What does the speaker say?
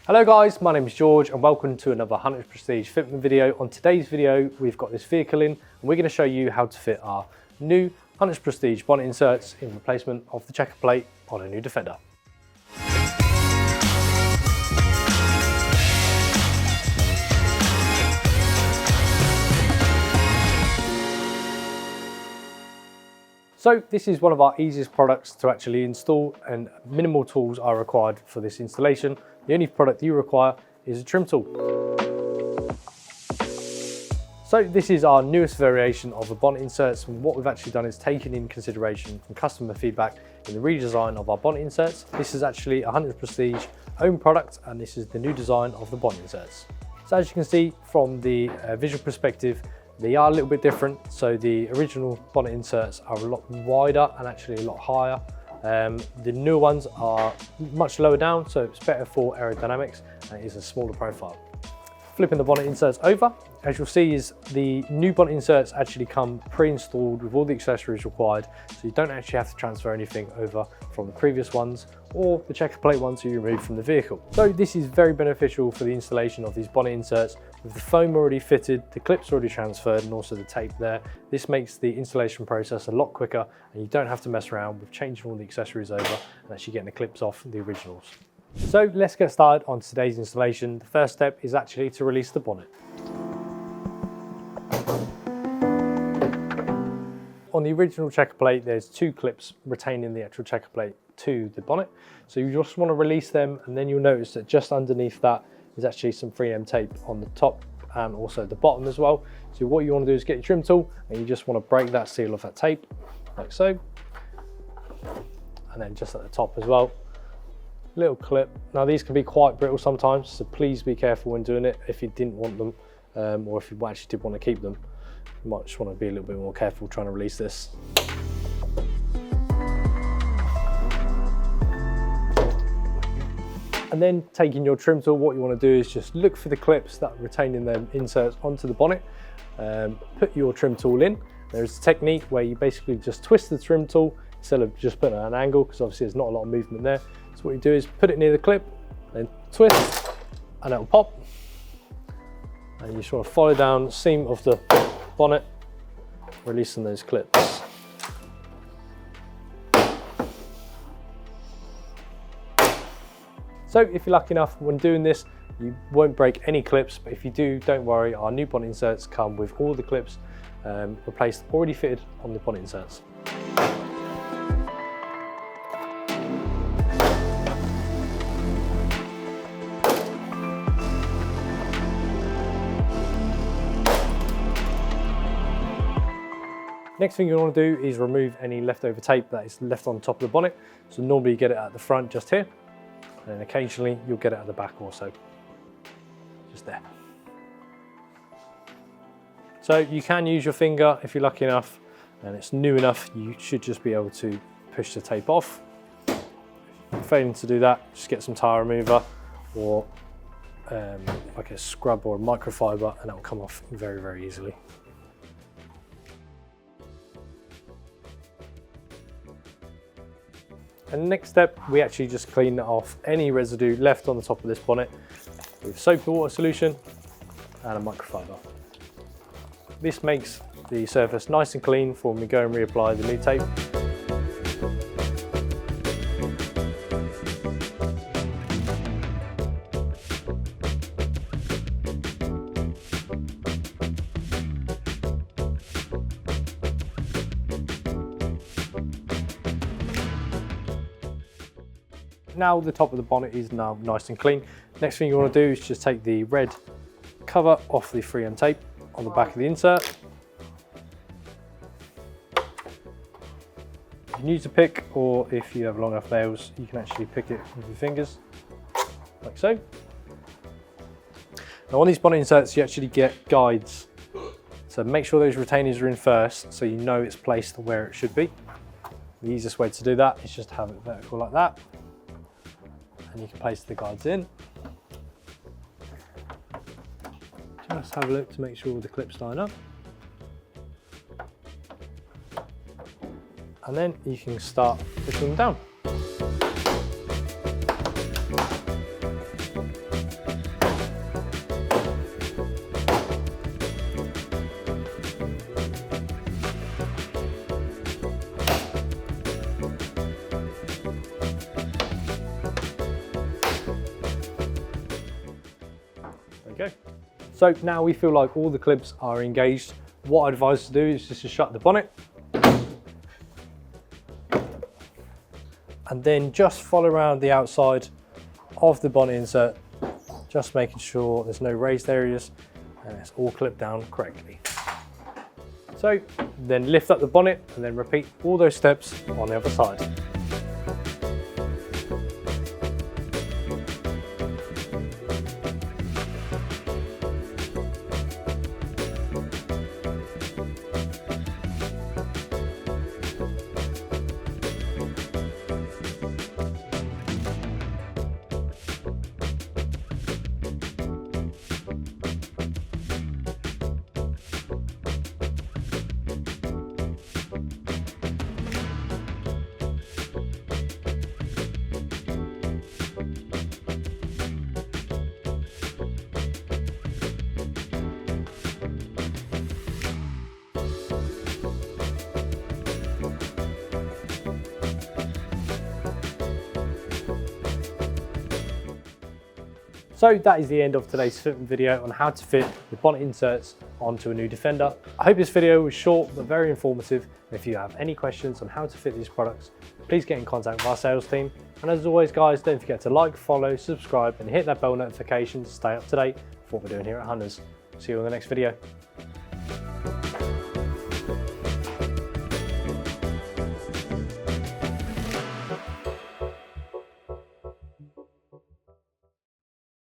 Hello guys, my name is George and welcome to another Hunter's Prestige fitment video. On today's video, we've got this vehicle in and we're going to show you how to fit our new Hunter's Prestige bonnet inserts in replacement of the checker plate on a new Defender. So this is one of our easiest products to actually install and minimal tools are required for this installation. The only product you require is a trim tool. So this is our newest variation of the bonnet inserts, and what we've actually done is taken in consideration from customer feedback in the redesign of our bonnet inserts. This is actually a Hunter's Prestige own product and this is the new design of the bonnet inserts. So as you can see from the visual perspective, they are a little bit different. So the original bonnet inserts are a lot wider and actually a lot higher. The new ones are much lower down, so it's better for aerodynamics and it is a smaller profile. Flipping the bonnet inserts over, as you'll see is the new bonnet inserts actually come pre-installed with all the accessories required, so you don't actually have to transfer anything over from the previous ones or the checker plate ones you removed from the vehicle. So this is very beneficial for the installation of these bonnet inserts. With the foam already fitted, the clips already transferred and also the tape there, this makes the installation process a lot quicker and you don't have to mess around with changing all the accessories over and actually getting the clips off the originals. So let's get started on today's installation. The first step is actually to release the bonnet. On the original checker plate, there's two clips retaining the actual checker plate to the bonnet. So you just want to release them and then you'll notice that just underneath that is actually some 3M tape on the top and also the bottom as well. So what you want to do is get your trim tool and you just want to break that seal off that tape like so. And then just at the top as well, little clip. Now these can be quite brittle sometimes, so please be careful when doing it. If you didn't want them or if you actually did want to keep them, you might just want to be a little bit more careful trying to release this. And then taking your trim tool, what you want to do is just look for the clips that are retaining them inserts onto the bonnet. Put your trim tool in. There's a technique where you basically just twist the trim tool instead of just putting it at an angle, because obviously there's not a lot of movement there. So what you do is put it near the clip, then twist, and it will pop. And you just want to follow down the seam of the bonnet, releasing those clips. So if you're lucky enough when doing this, you won't break any clips, but if you do, don't worry, our new bonnet inserts come with all the clips replaced, already fitted on the bonnet inserts. Next thing you want to do is remove any leftover tape that is left on top of the bonnet. So normally you get it at the front just here, and then occasionally you'll get it at the back also, just there. So you can use your finger if you're lucky enough and it's new enough, you should just be able to push the tape off. If you're failing to do that, just get some tire remover or like a scrub or a microfiber and that will come off very, very easily. And the next step, we actually just clean off any residue left on the top of this bonnet with soap and water solution and a microfiber. This makes the surface nice and clean for when we go and reapply the new tape. Now the top of the bonnet is now nice and clean. Next thing you want to do is just take the red cover off the 3M tape on the back of the insert. You can use a pick, or if you have long enough nails, you can actually pick it with your fingers, like so. Now on these bonnet inserts, you actually get guides. So make sure those retainers are in first so you know it's placed where it should be. The easiest way to do that is just have it vertical like that. And you can place the guides in. Just have a look to make sure all the clips line up. And then you can start pushing them down. go. So now we feel like all the clips are engaged. What I advise to do is just to shut the bonnet and then just follow around the outside of the bonnet insert, just making sure there's no raised areas and it's all clipped down correctly. So then lift up the bonnet and then repeat all those steps on the other side. So that is the end of today's fitment video on how to fit the bonnet inserts onto a new Defender. I hope this video was short but very informative. And if you have any questions on how to fit these products, please get in contact with our sales team. And as always guys, don't forget to like, follow, subscribe and hit that bell notification to stay up to date with what we're doing here at Hunters. See you in the next video.